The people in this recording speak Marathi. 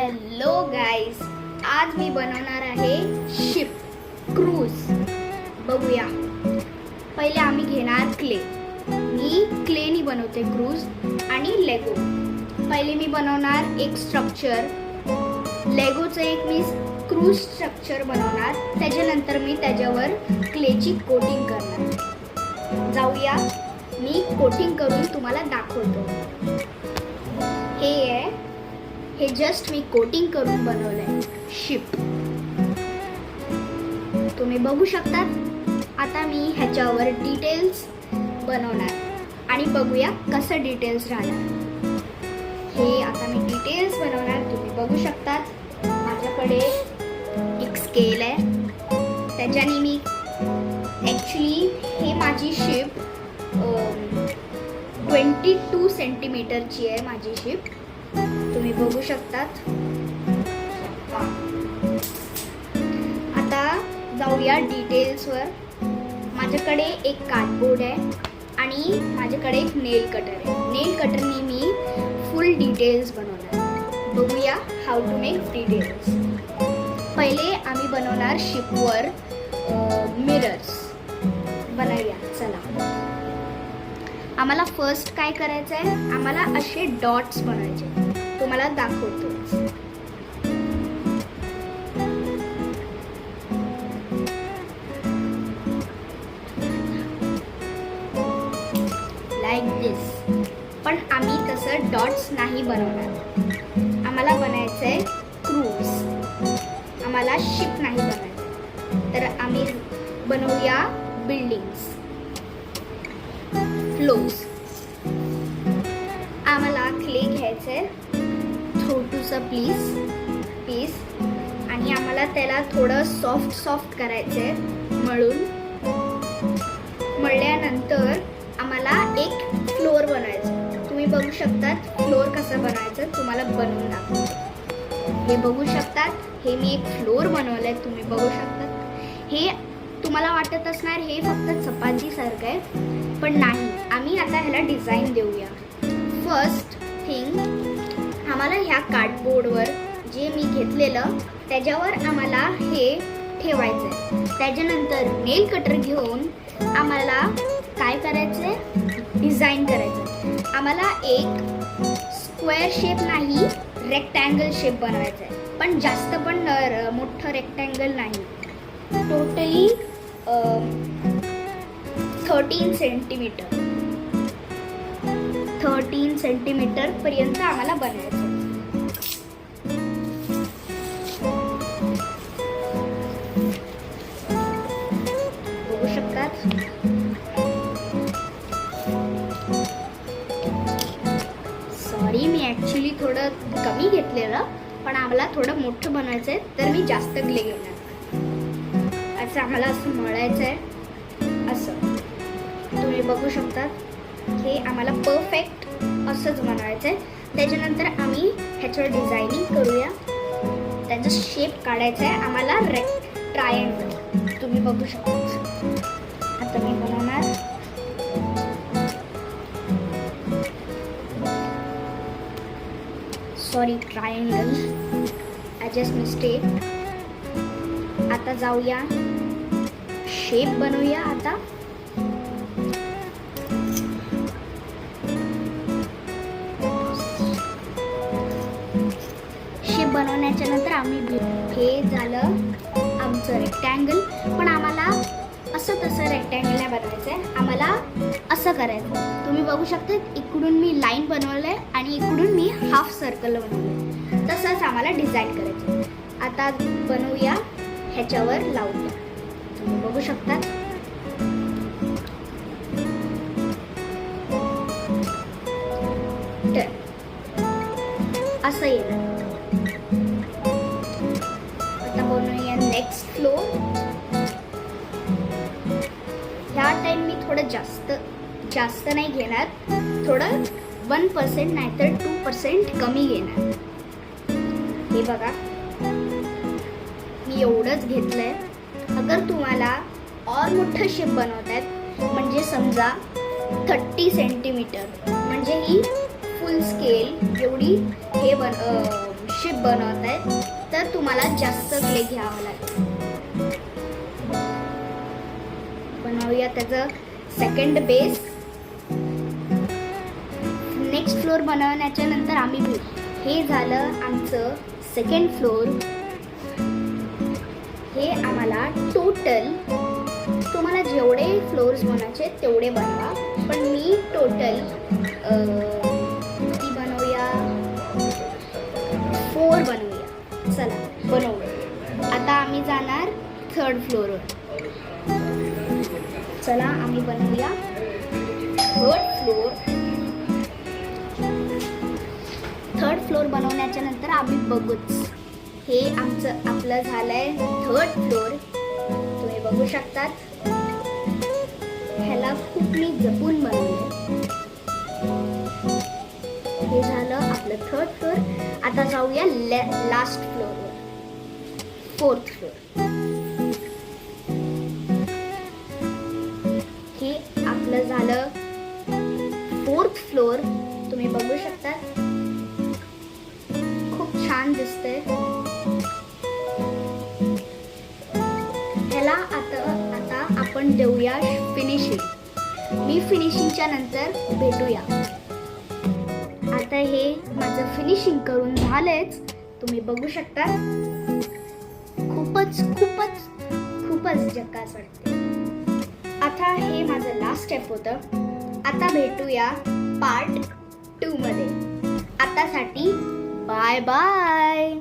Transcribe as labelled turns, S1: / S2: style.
S1: हॅलो गाईज, आज मी बनवणार आहे शिप क्रूज. बघूया. पहिले आम्ही घेणार क्ले. मी क्लेनी बनवते क्रूज आणि लेगो. पहिले मी बनवणार एक स्ट्रक्चर, लेगोचं एक मी क्रूज स्ट्रक्चर बनवणार. त्याच्यानंतर मी त्याच्यावर क्लेची कोटिंग करणार. जाऊया, मी कोटिंग करून तुम्हाला दाखवतो. हे जस्ट मी कोटिंग करून बनवलंय शिप. तुम्ही बघू शकतात. आता मी ह्याच्यावर डिटेल्स बनवणार आणि बघूया कसं डिटेल्स राहणार. हे आता मी डिटेल्स बनवणार. तुम्ही बघू शकतात माझ्याकडे एक स्केल आहे. त्याच्याने मी ॲक्च्युली हे माझी शिप 22 सेंटीमीटरची आहे माझी शिप. तुम्ही बघू शकतात. आता जाऊया डिटेल्सवर. माझ्याकडे एक कार्डबोर्ड आहे आणि माझ्याकडे एक नेल कटर आहे. नेल कटरने मी फुल डिटेल्स बनवणार. बघूया हाऊ टू मेक डिटेल्स. पहिले आम्ही बनवणार शिपवर मिरर्स. बनवूया चला. आम्हाला फर्स्ट काय करायचं आहे, आम्हाला असे डॉट्स बनवायचे. तुम्हाला दाखवतो. लाईक दिस. पण आम्ही तसं डॉट्स नाही बनवणार. आम्हाला बनायचं आहे क्रूज. आम्हाला शिप नाही बनायचं. तर आम्ही बनवूया बिल्डिंग्स, फ्लोर्स. आम्हाला क्ले घ्यायचं आहे छोटूसं पीस आणि आम्हाला त्याला थोडं सॉफ्ट करायचं आहे. मळल्यानंतर आम्हाला एक फ्लोर बनवायचं. तुम्ही बघू शकतात फ्लोर कसं बनायचं. तुम्हाला बनवून दाखवतो. हे बघू शकतात. हे मी एक फ्लोर बनवलंय. तुम्ही बघू शकतात. हे तुम्हाला वाटत असणार हे फक्त चपातीसारखं आहे, पण नाही. आम्ही आता ह्याला डिझाईन देऊया. फर्स्ट थिंग, आम्हाला ह्या कार्डबोर्डवर जे मी घेतलेलं त्याच्यावर आम्हाला हे ठेवायचं आहे. त्याच्यानंतर नेल कटर घेऊन आम्हाला काय करायचं आहे, डिझाईन करायचं. आम्हाला एक स्क्वेअर शेप नाही, रेक्टँगल शेप बनवायचा आहे. पण जास्त पण मोठं रेक्टँगल नाही. टोटली 13 सेंटीमीटर पर्यंत आम्हाला बनायचं. बघू शकतात. सॉरी, मी ॲक्च्युली थोडं कमी घेतलेलं, पण आम्हाला थोडं मोठं बनवायचं आहे. तर मी जास्त क्ले घेणार. असं आम्हाला असं मळायचं आहे. असं तुम्ही बघू शकतात. हे आम्हाला परफेक्ट असंच बनवायचं आहे. त्याच्यानंतर आम्ही ह्याच्यावर डिझायनिंग करूया. त्याचा शेप काढायचा आहे आम्हाला ट्रायंगल. तुम्ही बघू शकता. आता मी बनवणार ट्रायंगल. I just mistake. आता जाऊया, शेप बनवूया. आता शेप बनवण्याच्या नंतर आम्ही हे झालं आमचं रेक्टँगल. पण आम्हाला असं तसं रेक्टँगल नाही बनवायचं आहे. आम्हाला असं करायचं. तुम्ही बघू शकता इकडून मी लाईन बनवलं आहे आणि इकडून मी हाफ सर्कल बनवलं. तसंच आम्हाला डिझाईन करायचं. आता बनवूया, ह्याच्यावर लावूया. तुम्ही बघू शकता. तर असं येणार. आता बनवूया नेक्स्ट फ्लोर. ह्या टाइम मी थोडं जास्त नाही घेणार. थोडं 1% नाहीतर 2% कमी घेणार. हे बघा, मी एवढंच घेतलंय. अगर तुम्हाला और मोठं शेप बनवतात, म्हणजे समजा 30 सेंटीमीटर, म्हणजे ही फुल स्केल एवढी हे फ्लोअरचे बनवत आहे तर तुम्हाला जास्त क्ले घ्यावं लागेल. बनवूया त्याचं सेकंड बेस. नेक्स्ट फ्लोअर बनवण्याच्या नंतर आम्ही हे झालं आमचं सेकंड फ्लोअर. हे आम्हाला टोटल तुम्हाला जेवढे फ्लोअर्स बनवायचे तेवढे बनवा, पण मी टोटल किती बनवूया, 4 बनवूया. चला बनवूया. आता आम्ही जाणार थर्ड फ्लोअरवर. चला आम्ही बनवूया थर्ड फ्लोअर. थर्ड फ्लोअर बनवण्याच्या नंतर आम्ही बघूच. हे आपलं झालंय थर्ड फ्लोअर. तुम्ही बघू शकतात. ह्याला खूप मी जपून बनवलंय. हे झालं आपलं थर्ड फ्लोअर. आता जाऊया लास्ट फ्लोअरवर, फोर्थ फ्लोअर. हे आपलं झालं फोर्थ फ्लोअर. तुम्ही बघू शकता खूप छान दिसतंय. ह्याला आता आपण देऊया फिनिशिंग. मी फिनिशिंगच्या नंतर भेटूया. आता हे माझं फिनिशिंग करून झालंच. तुम्ही बघू शकता खूपच खूपच खूपच झकास वाटते. आता हे माझं लास्ट स्टेप होतं. आता भेटूया पार्ट 2 मध्ये. आतासाठी बाय बाय.